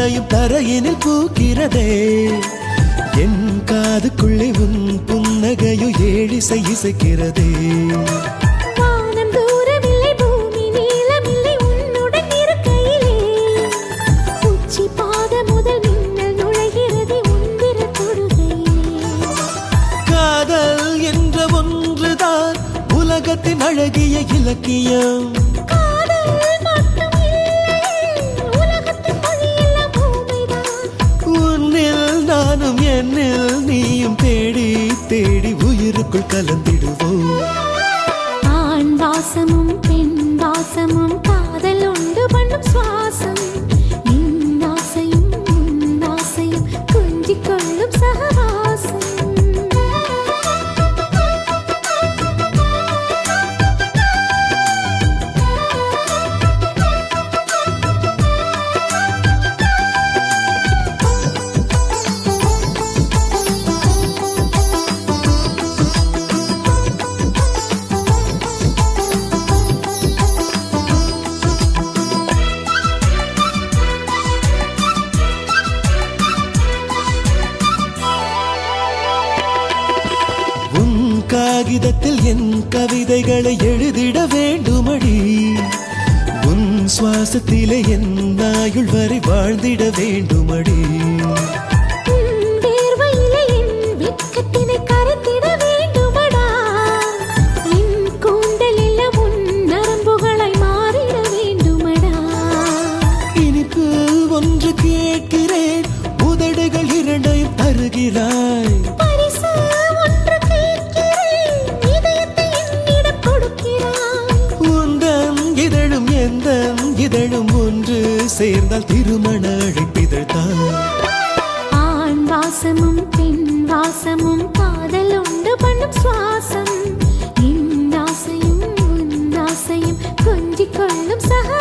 மழையும் தரையினில் பூக்கிறதே என் காதுக்குள்ளே உன் புன்னகையோ ஏழிசை இசைக்கிறதே வானம் தூரமில்லை பூமி நீளமில்லை உன்னுடன் இருக்கையிலே உச்சி பாத முதல் மின்னல் நுழைகிறது உந்திர தொடுகையிலே காதல் என்ற ஒன்றுதான் உலகத்தின் அழகிய இலக்கியம் என்னில் நீயும் தேடி தேடி உயிருக்குள் கலந்திடுவோம் ஆண் வாசமும் பெண் வாசமும் காதல் உண்டு பண்ணும் சுவாசம் ஆசையும் ஆசையும் கொஞ்சிக் கொள்ளும் சகவாசம் காகிதத்தில் என் கவிதைகளை எழுதிட வேண்டுமடி உன் சுவாசத்திலே என் ஆயுள் வரை வாழ்ந்திட வேண்டுமடி வேர்வையிலே என் வெட்கத்தினை கரைத்திட வேண்டுமடா என் கூந்தலில் உன் நரம்புகளை மாறிட வேண்டுமடா இனிப்பு ஒன்று கேட்கிறேன் உதடுகள் இரண்டையும் தருகிறாய் இதழும் ஒன்று சேர்ந்தால் திருமண அழைப்பிதழ்தான் ஆண் வாசமும் பெண் வாசமும் காதல் உண்டு பண்ணும் சுவாசம் ஆசையும் ஆசையும் கொஞ்சிக் கொள்ளும் சக